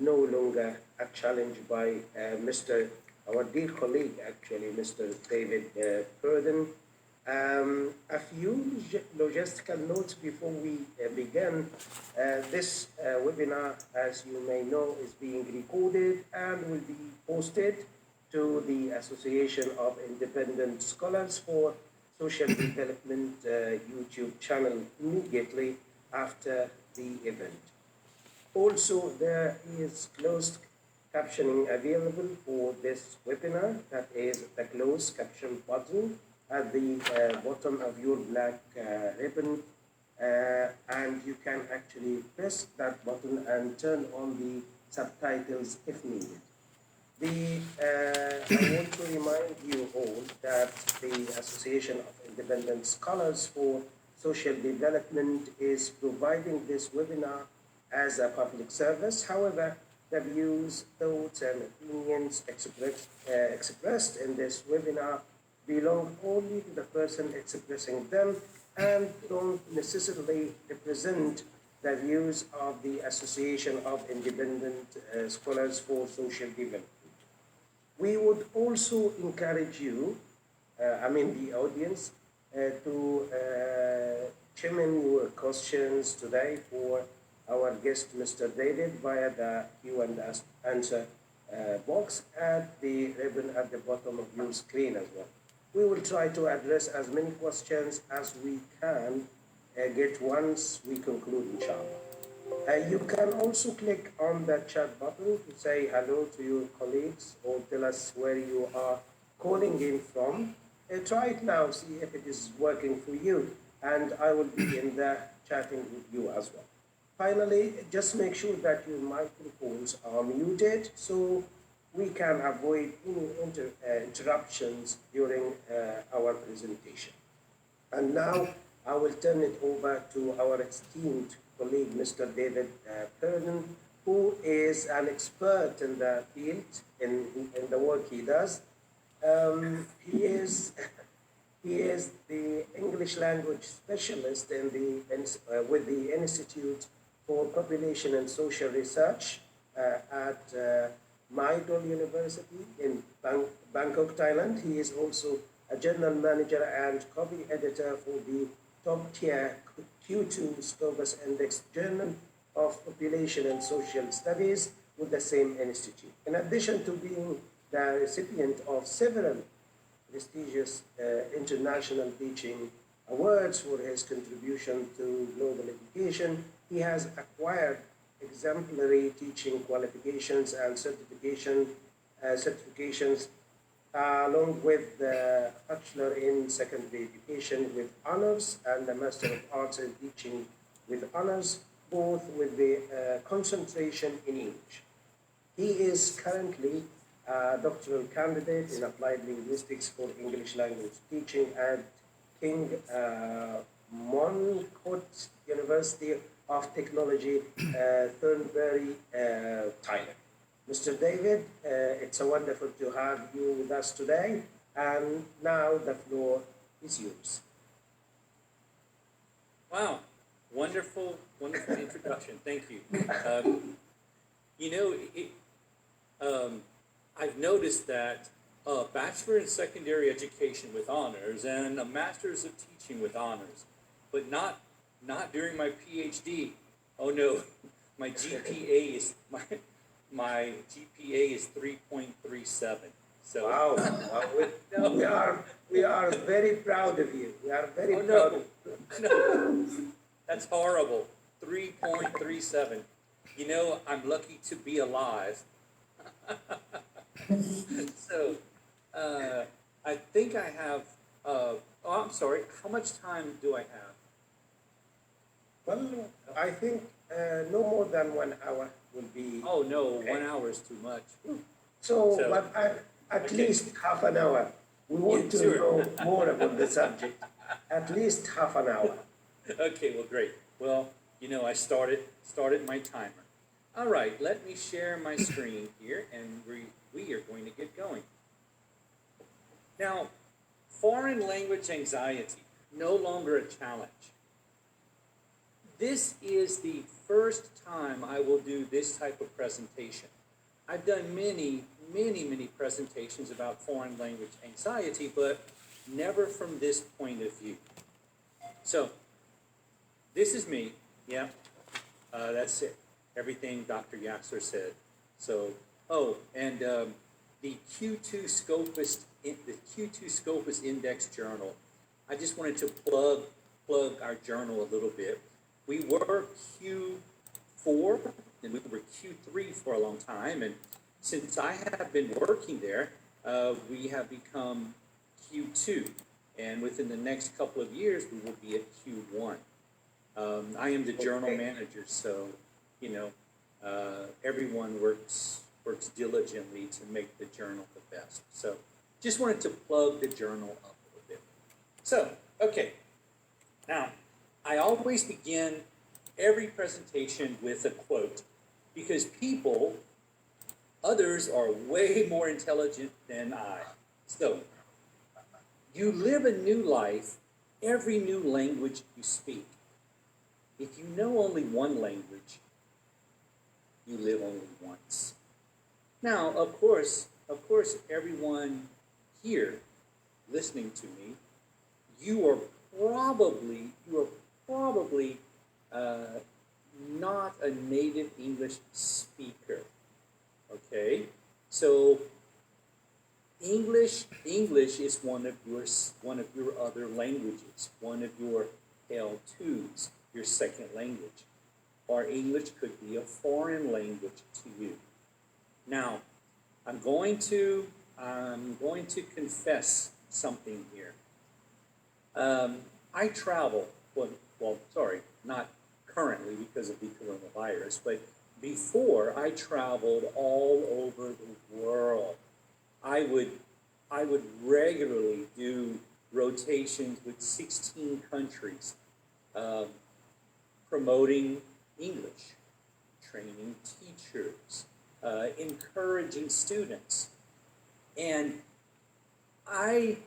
no longer a challenge by our dear colleague, actually, Mr. David Perrodin. A few logistical notes before we begin. This webinar, as you may know, is being recorded and will be posted to the Association of Independent Scholars for Social Development YouTube channel immediately after the event. Also, there is closed captioning available for this webinar. That is the closed caption button at the bottom of your black ribbon, and you can actually press that button and turn on the subtitles if needed. I want to remind you all that the Association of Independent Scholars for Social Development is providing this webinar as a public service. However, the views, thoughts, and opinions expressed in this webinar belong only to the person expressing them and don't necessarily represent the views of the Association of Independent Scholars for Social Development. We would also encourage you, the audience, to chime in your questions today for our guest, Mr. David, via the Q&A box at the ribbon at the bottom of your screen as well. We will try to address as many questions as we can get once we conclude, inshallah. You can also click on the chat button to say hello to your colleagues or tell us where you are calling in from. Try it now, see if it is working for you, and I will be in there chatting with you as well. Finally, just make sure that your microphones are muted so we can avoid any interruptions during our presentation. And now I will turn it over to our esteemed colleague, Mr. David Perrodin, who is an expert in the field, in the work he does. He is the English language specialist with the Institute for Population and Social Research at Mahidol University in Bangkok, Thailand. He is also a general manager and copy editor for the top-tier Q2 Scopus Index Journal of Population and Social Studies with the same institute. In addition to being the recipient of several prestigious international teaching awards for his contribution to global education, he has acquired exemplary teaching qualifications and certifications along with the Bachelor in Secondary Education with honors and the Master of Arts in Teaching with honors, both with the concentration in English. He is currently a doctoral candidate in Applied Linguistics for English Language Teaching at King Mongkut University of Technology, Thornbury, Thailand. Mr. David, it's a wonderful to have you with us today, and now the floor is yours. Wow, wonderful introduction. Thank you. I've noticed that a Bachelor in Secondary Education with honors and a Master's of Teaching with honors, but not during my PhD. Oh no, my GPA is my GPA is 3.37. So wow, we are very proud of you. We are very proud of you. No, that's horrible. 3.37. I'm lucky to be alive. So I think I have. I'm sorry. How much time do I have? Well, I think no more than 1 hour will be. Oh no, okay. 1 hour is too much. So but at least half an hour. We want to know more about the subject. At least half an hour. Okay, well, great. Well, I started my timer. All right, let me share my screen here, and we are going to get going. Now, foreign language anxiety, no longer a challenge. this is the first time I will do this type of presentation. I've done many presentations about foreign language anxiety, but never from this point of view. So, this is me. Yeah, that's it. Everything Dr. Yaxler said. So, and the Q2 Scopus Index Journal. I just wanted to plug our journal a little bit. We were Q4 and we were Q3 for a long time, and since I have been working there, we have become Q2, and within the next couple of years, we will be at Q1. I am the journal manager, so everyone works diligently to make the journal the best. So, just wanted to plug the journal up a little bit. So, okay. Now, I always begin every presentation with a quote because others are way more intelligent than I. So, you live a new life every new language you speak. If you know only one language, you live only once. Now, of course, everyone here listening to me, you are probably not a native English speaker. Okay, so English is one of your other languages, one of your L2s, your second language, or English could be a foreign language to you. Now, I'm going to confess something here. I travel, not currently because of the coronavirus, but before I traveled all over the world. I would regularly do rotations with 16 countries, promoting English, training teachers, encouraging students. And I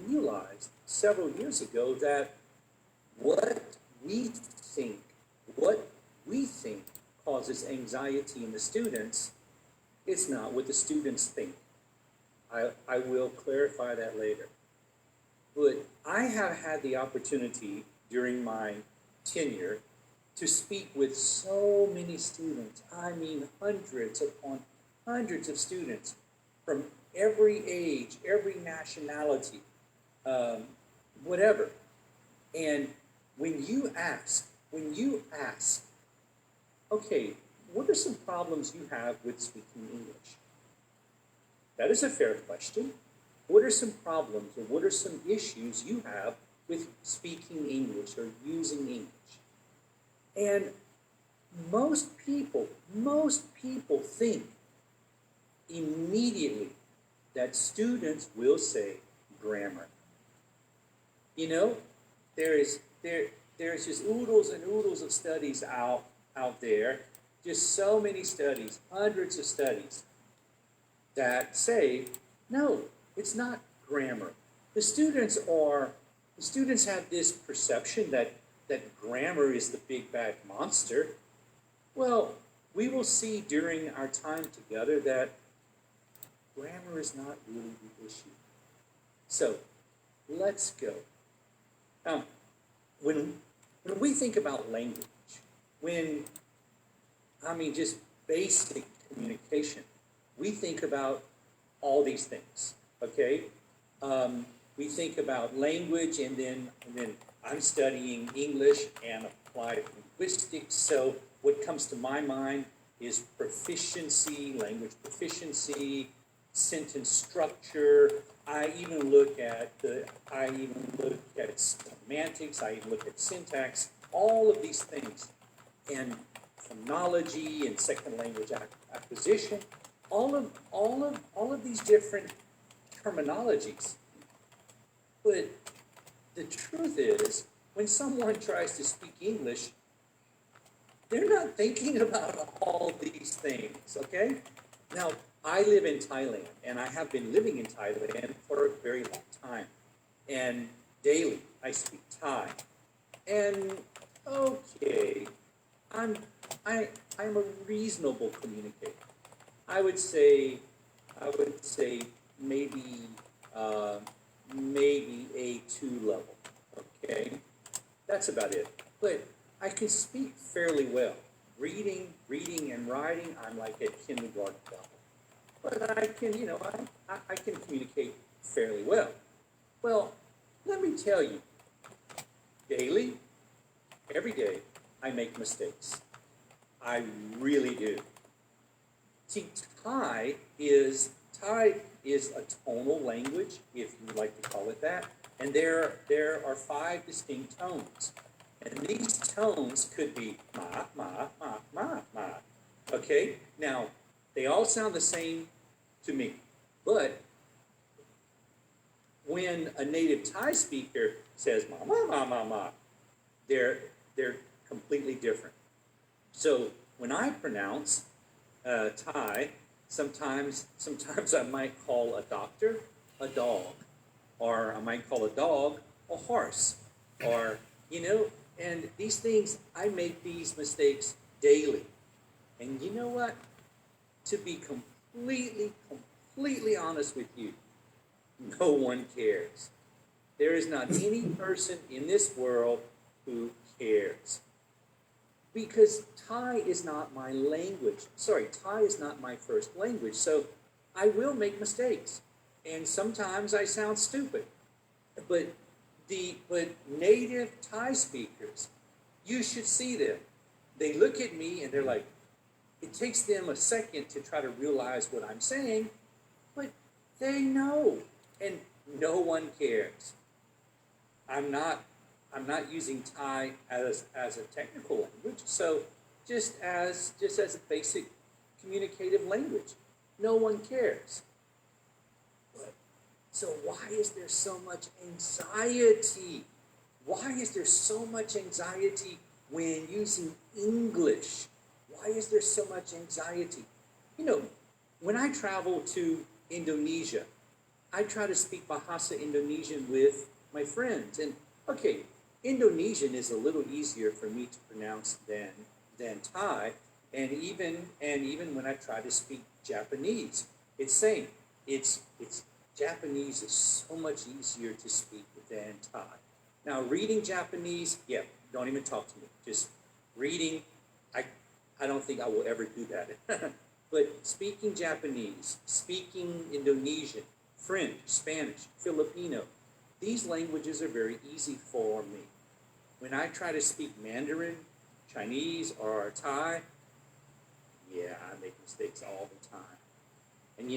realized several years ago that what we think causes anxiety in the students is not what the students think. I will clarify that later. But I have had the opportunity during my tenure to speak with so many students. I mean, hundreds upon hundreds of students from every age, every nationality, whatever. And when you ask, okay, what are some problems you have with speaking English? That is a fair question. What are some problems or what are some issues you have with speaking English or using English? And most people think immediately that students will say grammar. You know, there's just oodles and oodles of studies out there, just so many studies, hundreds of studies that say, no, it's not grammar. The students have this perception that grammar is the big bad monster. Well, we will see during our time together that grammar is not really the issue. So, let's go. When we think about language, just basic communication, we think about all these things, okay? We think about language, and then I'm studying English and applied linguistics, so what comes to my mind is proficiency, language proficiency, sentence structure. I even look at semantics, I even look at syntax, all of these things, and phonology and second language acquisition, all of these different terminologies. But the truth is, when someone tries to speak English, they're not thinking about all these things, okay? Now, I live in Thailand, and I have been living in Thailand for a very long time. And daily. I speak Thai. And okay, I'm a reasonable communicator. I would say maybe A2 level. Okay, that's about it. But I can speak fairly well. Reading and writing, I'm like at kindergarten level. But I can, I can communicate fairly well. Well, let me tell you, daily, every day, I make mistakes. I really do. See, Thai is a tonal language, if you like to call it that, and there are 5 distinct tones. And these tones could be ma, ma, ma, ma, ma. Okay? Now, they all sound the same to me. But when a native Thai speaker says ma, ma, ma, ma, ma, they're completely different. So when I pronounce Thai, sometimes I might call a doctor a dog, or I might call a dog a horse, or, and these things, I make these mistakes daily. And you know what? To be completely honest with you, no one cares. There is not any person in this world who cares. Because Thai is not my language. Sorry, Thai is not my first language. So I will make mistakes. And sometimes I sound stupid. But native Thai speakers, you should see them. They look at me and they're like, it takes them a second to try to realize what I'm saying, but they know, and no one cares. I'm not using Thai as a technical language, so just as a basic communicative language. No one cares. So why is there so much anxiety? Why is there so much anxiety when using English? Why is there so much anxiety? When I travel to Indonesia, I try to speak Bahasa Indonesian with my friends. And okay, Indonesian is a little easier for me to pronounce than Thai. And even when I try to speak Japanese, it's same. It's Japanese is so much easier to speak than Thai. Now, reading Japanese, don't even talk to me. Just reading, I don't think I will ever do that. But speaking Japanese, speaking Indonesian, French, Spanish, Filipino, these languages are very easy for me. When I try to speak Mandarin, Chinese, or Thai, I make mistakes all the time. And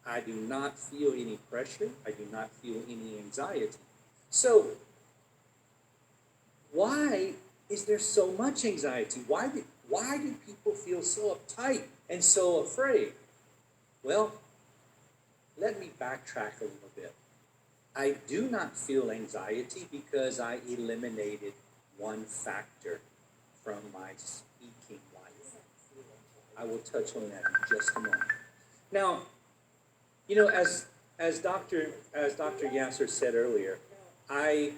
I do not feel any pressure. I do not feel any anxiety. So, why is there so much anxiety? Why do people feel so uptight and so afraid? Well, let me backtrack a little bit. I do not feel anxiety because I eliminated one factor from my speaking life. I will touch on that in just a moment. Now, as Dr. Yasser said earlier, I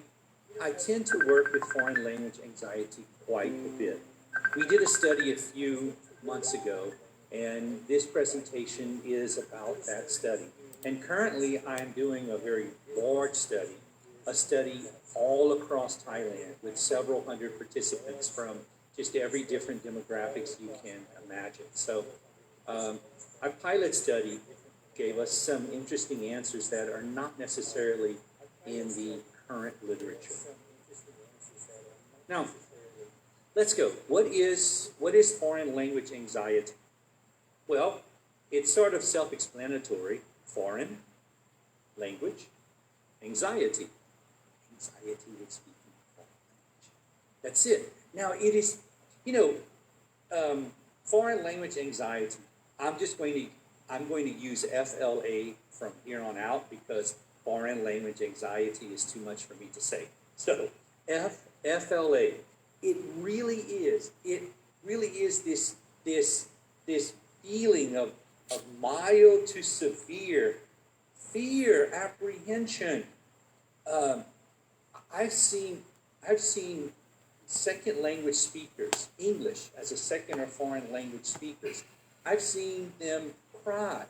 tend to work with foreign language anxiety quite a bit. We did a study a few months ago, and this presentation is about that study. And currently, I am doing a very large study, a study all across Thailand with several hundred participants from just every different demographics you can imagine. So our pilot study gave us some interesting answers that are not necessarily in the current literature. Now, let's go. What is foreign language anxiety? Well, it's sort of self-explanatory. Foreign language anxiety. Anxiety with speaking foreign language. That's it. Now, it is, foreign language anxiety. I'm going to use FLA from here on out because foreign language anxiety is too much for me to say. So, FLA. It really is this feeling of mild to severe fear, apprehension, Um, I've seen second language speakers, English as a second or foreign language speakers. I've seen them cry.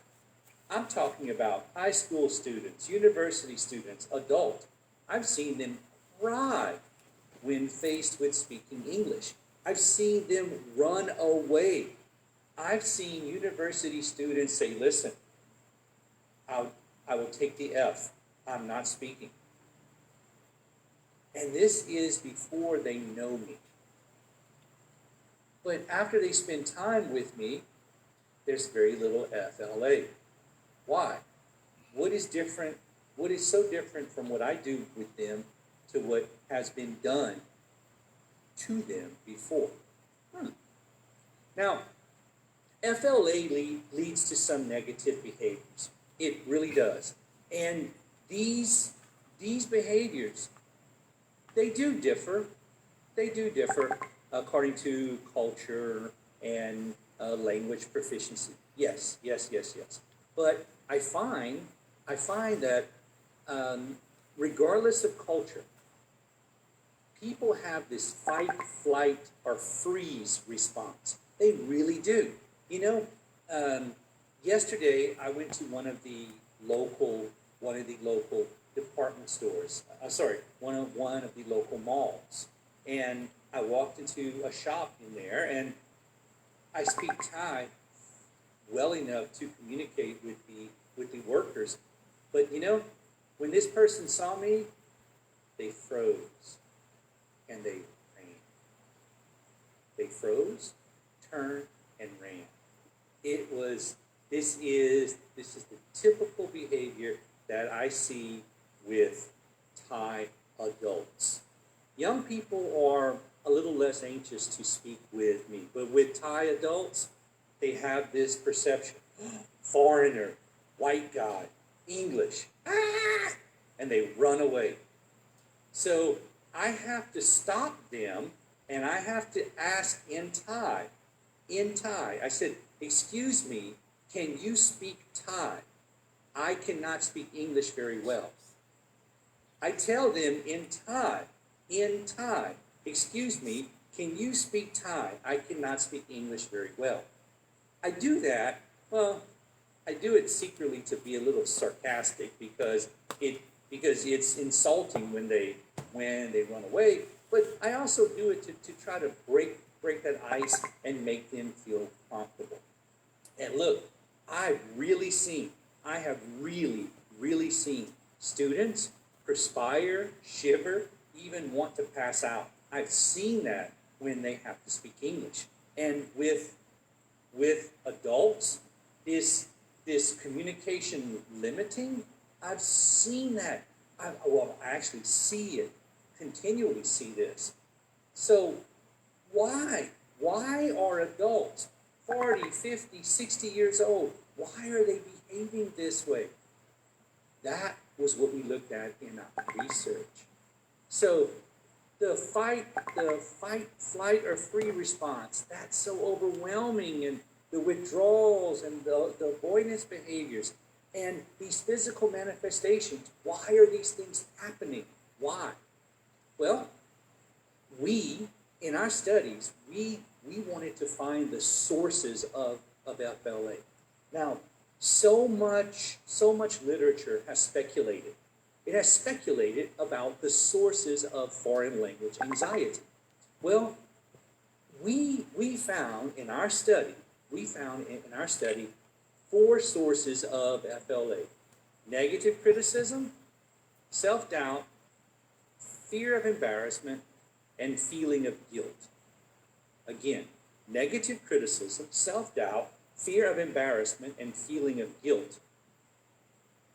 I'm talking about high school students, university students, adult. I've seen them cry when faced with speaking English. I've seen them run away. I've seen university students say, listen, I will take the F. I'm not speaking. And this is before they know me. But after they spend time with me, there's very little FLA. Why? What is different? What is so different from what I do with them to what has been done to them before? Now, FLA leads to some negative behaviors. It really does. And these behaviors, they do differ. They do differ according to culture and language proficiency. Yes. But I find that regardless of culture, people have this fight, flight, or freeze response. They really do. You know, yesterday I went to one of the local department stores. One of the local malls, and I walked into a shop in there, and I speak Thai well enough to communicate with the workers. But you know, when this person saw me, they froze and they ran. They froze, turned, and ran. This is the typical behavior that I see with Thai adults. Young people are a little less anxious to speak with me, but with Thai adults, they have this perception: foreigner, white guy, English, and they run away. So I have to stop them, and I have to ask in Thai. I said, excuse me, can you speak Thai? I cannot speak English very well. I tell them in Thai, excuse me, can you speak Thai? I cannot speak English very well. I do that, well, I do it secretly to be a little sarcastic because it's insulting when they run away, but I also do it to try to break that ice and make them feel comfortable. And look, I have really seen students perspire, shiver, even want to pass out. I've seen that when they have to speak English. And with adults, this communication limiting, I've seen that. I actually see it, continually see this. So why are adults 40, 50, 60 years old, why are they behaving this way? That was what we looked at in our research. So the fight, flight, or free response, that's so overwhelming, and the withdrawals and the avoidance behaviors and these physical manifestations, why are these things happening? Why? Well, in our studies, we wanted to find the sources of FLA. Now, so much literature has speculated. It has speculated about the sources of foreign language anxiety. Well, we found in our study 4 sources of FLA: negative criticism, self-doubt, fear of embarrassment, and feeling of guilt. Again, negative criticism, self-doubt, fear of embarrassment, and feeling of guilt.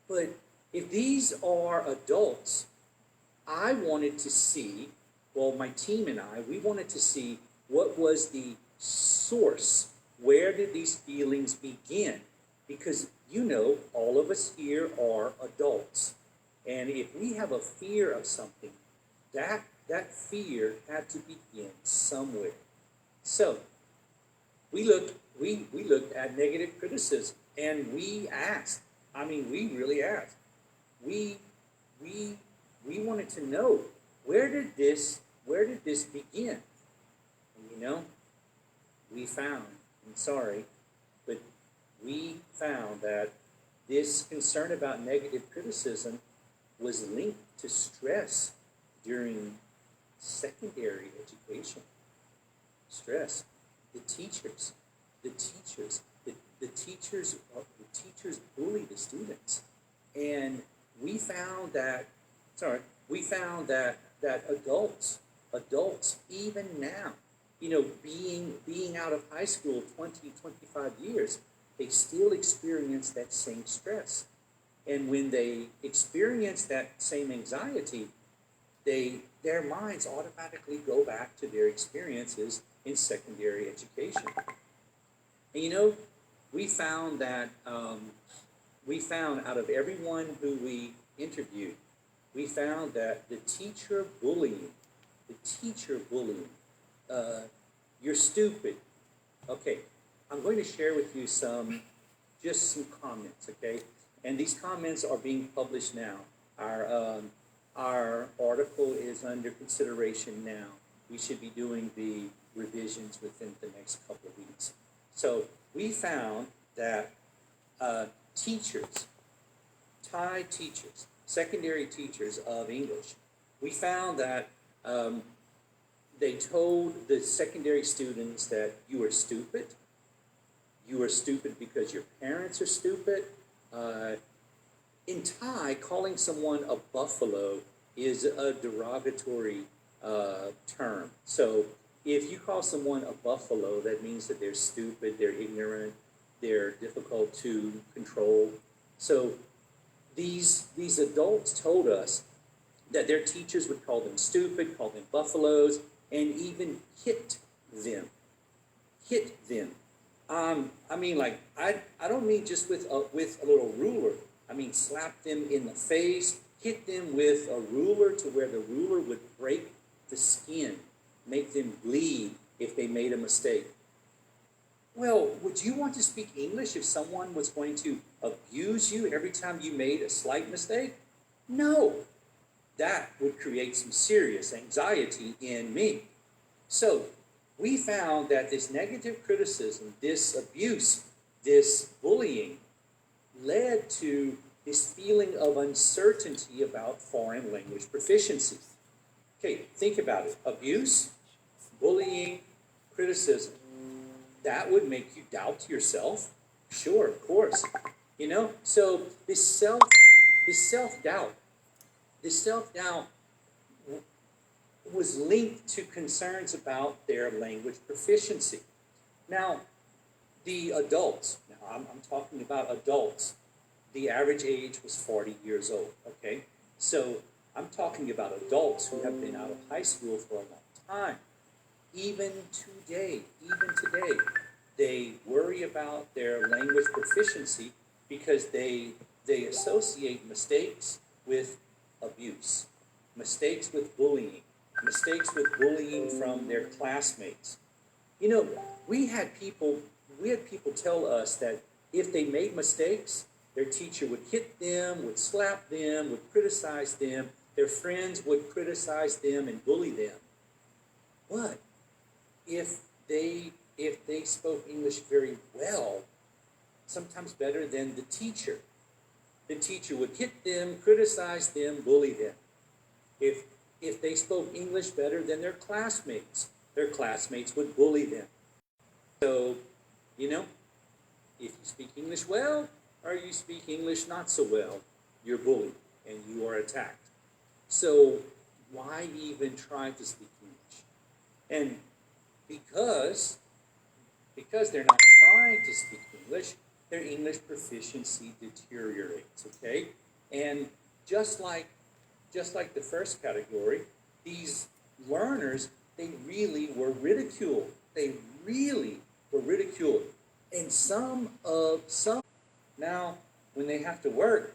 But if these are adults, I wanted to see, well, my team and I, we wanted to see what was the source. Where did these feelings begin? Because, you know, all of us here are adults. And if we have a fear of something, that fear had to begin somewhere. So we looked at negative criticism, and we really asked. We we wanted to know, where did this begin? And we found, I'm sorry, but we found that this concern about negative criticism was linked to stress during secondary education. Stress. The teachers bully the students. And we found that adults even now, being out of high school 20, 25 years, they still experience that same stress. And when they experience that same anxiety, their minds automatically go back to their experiences in secondary education. And we found that out of everyone who we interviewed, we found that the teacher bullying, you're stupid. Okay, I'm going to share with you some comments, okay? And these comments are being published now. Our article is under consideration now. We should be doing the revisions within the next couple of weeks. So we found that Thai teachers, secondary teachers of English, we found that they told the secondary students that you are stupid because your parents are stupid. In Thai, calling someone a buffalo is a derogatory term. So if you call someone a buffalo, that means that they're stupid, they're ignorant, they're difficult to control. So these adults told us that their teachers would call them stupid, call them buffaloes, and even hit them. I don't mean just with a little ruler. I mean, slap them in the face, hit them with a ruler to where the ruler would break the skin, make them bleed if they made a mistake. Well, would you want to speak English if someone was going to abuse you every time you made a slight mistake? No. That would create some serious anxiety in me. So we found that this negative criticism, this abuse, this bullying led to this feeling of uncertainty about foreign language proficiency. Okay, think about it. Abuse, bullying, criticism. That would make you doubt yourself. Sure, of course. So this self-doubt was linked to concerns about their language proficiency. Now, the adults, I'm talking about adults, the average age was 40 years old, okay? So I'm talking about adults who have been out of high school for a long time. Even today, they worry about their language proficiency because they associate mistakes with abuse, mistakes with bullying from their classmates. We had people tell us that if they made mistakes, their teacher would hit them, would slap them, would criticize them, their friends would criticize them and bully them. But if they spoke English very well, sometimes better than the teacher would hit them, criticize them, bully them. If they spoke English better than their classmates would bully them. So, if you speak English well or you speak English not so well, you're bullied and you are attacked. So why even try to speak English? And because they're not trying to speak English, their English proficiency deteriorates, okay? And just like the first category, these learners, they really were ridiculed. And some now, when they have to work,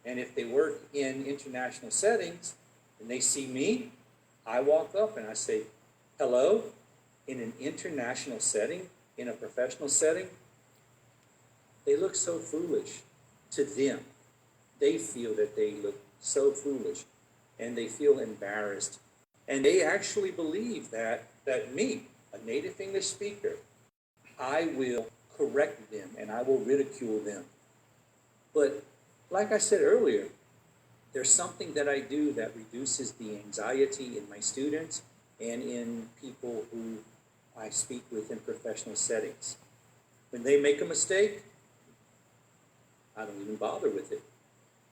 and if they work in international settings, and they see me, I walk up and I say, hello, in an international setting, in a professional setting, they look so foolish to them. They feel that they look so foolish. and they feel embarrassed. And they actually believe that me, a native English speaker, I will correct them and I will ridicule them. But like I said earlier, there's something that I do that reduces the anxiety in my students and in people who I speak with in professional settings. When they make a mistake, I don't even bother with it.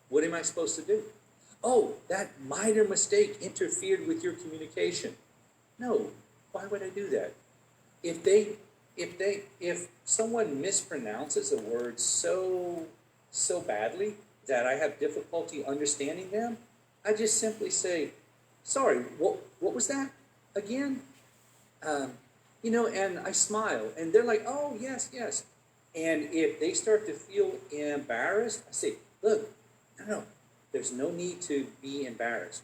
What am I supposed to do? Oh, that minor mistake interfered with your communication. No, why would I do that? If someone mispronounces a word so badly that I have difficulty understanding them, I just simply say, sorry, what was that again? And I smile, and they're like, oh, yes. And if they start to feel embarrassed, I say, look, no, there's no need to be embarrassed.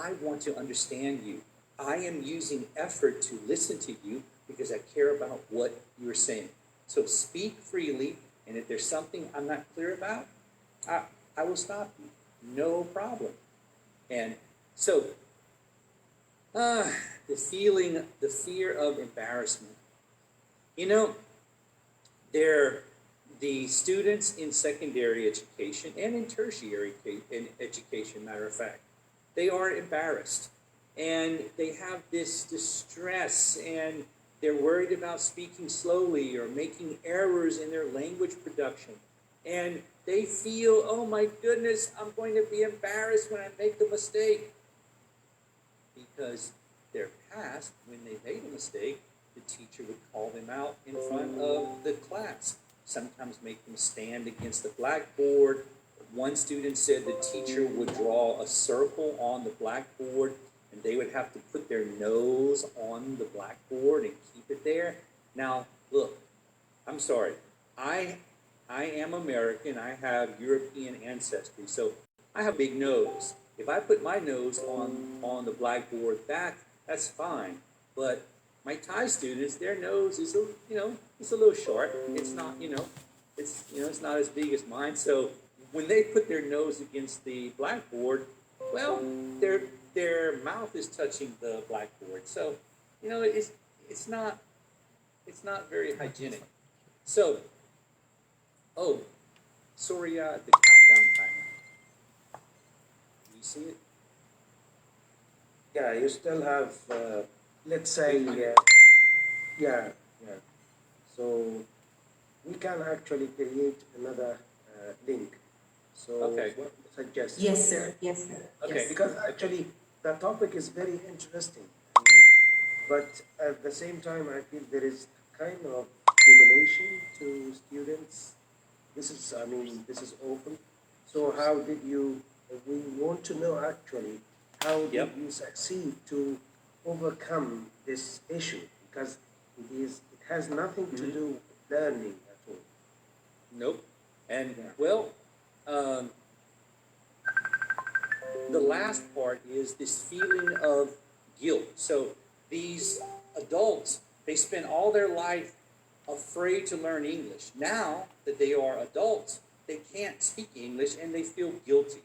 I want to understand you. I am using effort to listen to you because I care about what you're saying. So speak freely, and if there's something I'm not clear about, I will stop you. No problem. And so, the fear of embarrassment. The students in secondary education and in tertiary education, matter of fact, they are embarrassed. And they have this distress, and they're worried about speaking slowly or making errors in their language production. And they feel, oh my goodness, I'm going to be embarrassed when I make a mistake. Because their past, when they made a mistake, the teacher would call them out in front of the class, sometimes make them stand against the blackboard. One student said the teacher would draw a circle on the blackboard, and they would have to put their nose on the blackboard and keep it there. Now, look, I'm sorry. I am American. I have European ancestry, so I have a big nose. If I put my nose on the blackboard, that's fine. But my Thai students, their nose is it's a little short. It's not it's not as big as mine. So when they put their nose against the blackboard, well, their mouth is touching the blackboard. So it's not very hygienic. So, sorry, the countdown timer. You see it? Yeah, you still have, let's say, yeah. So we can actually create another link. So Okay. what I suggest? Yes, sir. Okay. Yes. Because actually the topic is very interesting, but at the same time I feel there is kind of humiliation to students. This is open. So how did you? We want to know actually how did Yep. you succeed to overcome this issue, because it has nothing to do with learning at all. Nope. And Yeah. well, the last part is this feeling of guilt. So these adults, they spend all their life afraid to learn English. Now that they are adults, they can't speak English and they feel guilty.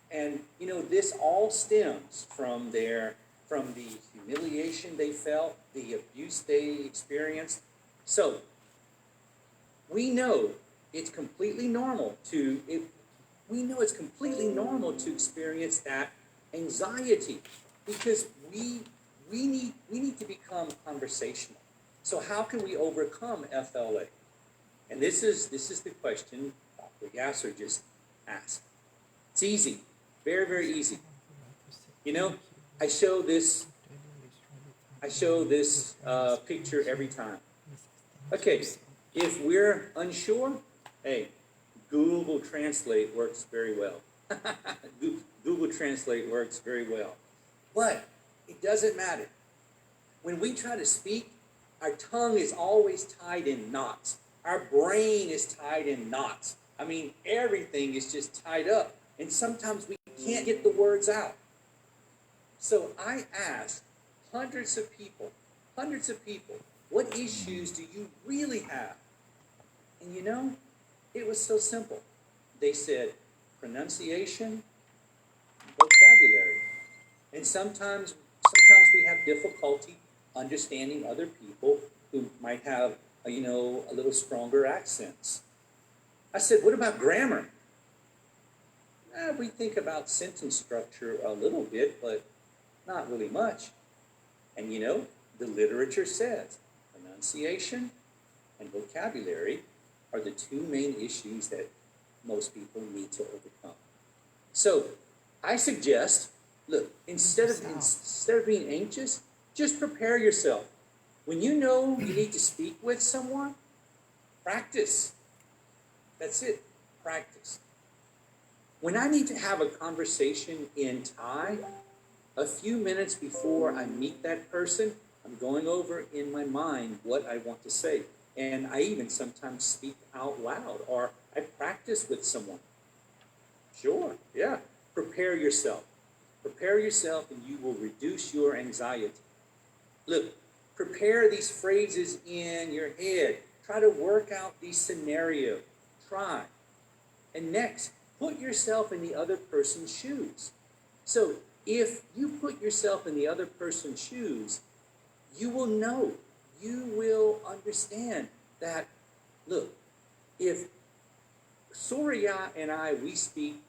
And this all stems from the humiliation they felt, the abuse they experienced. So we know it's completely normal to experience that anxiety, because we need to become conversational. So how can we overcome FLA? And this is the question Dr. Yasser just asked. It's easy, very, very easy. I show this picture every time. Okay, if we're unsure, hey, Google Translate works very well. Google Translate works very well. But it doesn't matter. When we try to speak, our tongue is always tied in knots. Our brain is tied in knots. I mean, everything is just tied up. And sometimes we can't get the words out. So I asked hundreds of people, what issues do you really have? And it was so simple. They said pronunciation, vocabulary. And sometimes we have difficulty understanding other people who might have, a little stronger accents. I said, what about grammar? We think about sentence structure a little bit, but not really much. And the literature says pronunciation and vocabulary are the two main issues that most people need to overcome. So I suggest, look, instead of being anxious, just prepare yourself. When you know you need to speak with someone, practice. That's it, practice. When I need to have a conversation in Thai, a few minutes before I meet that person, I'm going over in my mind what I want to say. And I even sometimes speak out loud, or I practice with someone. Sure, yeah. Prepare yourself. Prepare yourself and you will reduce your anxiety. Look, prepare these phrases in your head. Try to work out these scenarios. Try. And next, put yourself in the other person's shoes. So if you put yourself in the other person's shoes, you will know, you will understand that, look, if Surya and I, we speak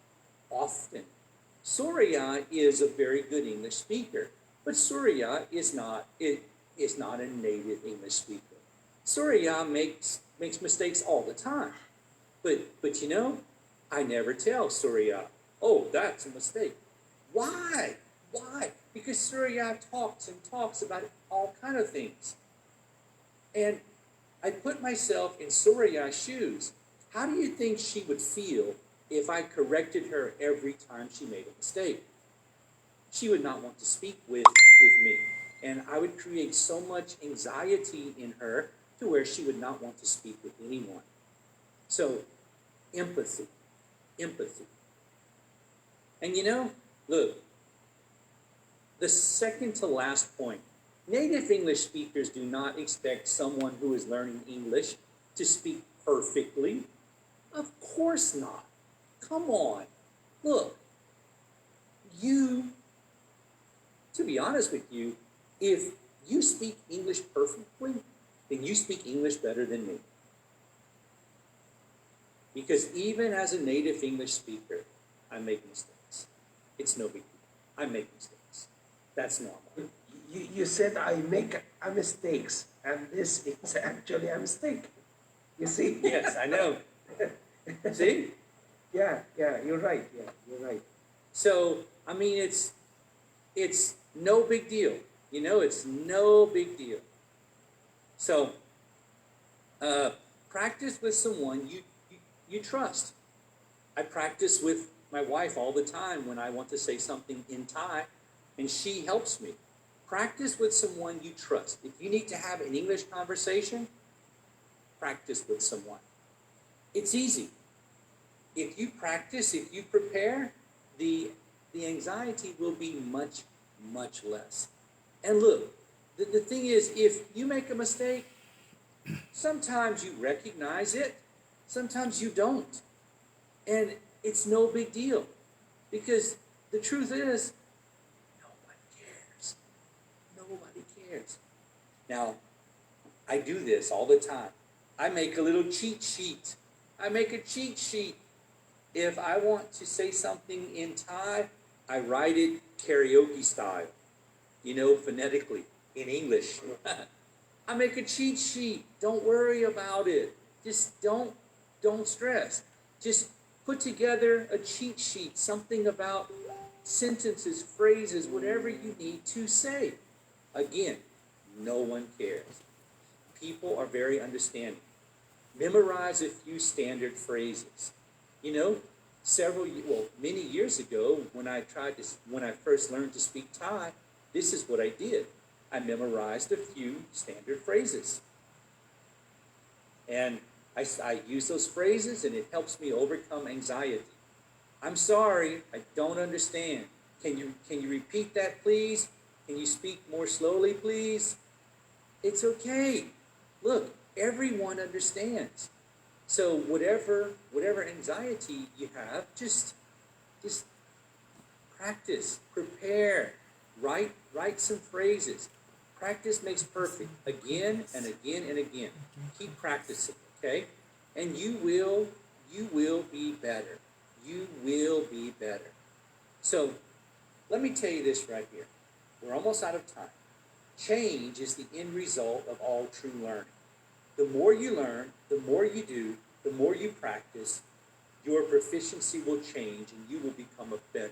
often. Surya is a very good English speaker, but Surya is not a native English speaker. Surya makes mistakes all the time. But I never tell Surya, oh, that's a mistake. Why? Why? Because Surya talks and talks about all kind of things. And I put myself in Surya's shoes. How do you think she would feel if I corrected her every time she made a mistake? She would not want to speak with me. And I would create so much anxiety in her to where she would not want to speak with anyone. So, empathy. And look, the second to last point, native English speakers do not expect someone who is learning English to speak perfectly. Of course not. Come on. Look, to be honest with you, if you speak English perfectly, then you speak English better than me. Because even as a native English speaker, I make mistakes. It's no big deal. I make mistakes. That's normal. You said I make mistakes, and this is actually a mistake. You see? Yes, I know. See? Yeah, you're right. Yeah, you're right. So, I mean, it's no big deal. It's no big deal. So, practice with someone you trust. I practice with my wife all the time when I want to say something in Thai, and she helps me. Practice with someone you trust. If you need to have an English conversation, practice with someone. It's easy. If you practice, if you prepare, the anxiety will be much, much less. And look, the thing is, if you make a mistake, sometimes you recognize it, sometimes you don't. And it's no big deal. Because the truth is, nobody cares. Nobody cares. Now, I do this all the time. I make a little cheat sheet. I make a cheat sheet. If I want to say something in Thai, I write it karaoke style, phonetically, in English. I make a cheat sheet. Don't worry about it. Just don't stress. Just put together a cheat sheet, something about sentences, phrases, whatever you need to say. Again, no one cares. People are very understanding. Memorize a few standard phrases. Many years ago, when I first learned to speak Thai, this is what I did. I memorized a few standard phrases. And I use those phrases, and it helps me overcome anxiety. I'm sorry, I don't understand. Can you repeat that, please? Can you speak more slowly, please? It's okay. Look, everyone understands. So whatever anxiety you have, just practice, prepare, Write some phrases. Practice makes perfect. Again and again and again. Keep practicing, okay? And you will be better. You will be better. So, let me tell you this right here. We're almost out of time. Change is the end result of all true learning. The more you learn, the more you do, the more you practice, your proficiency will change and you will become a better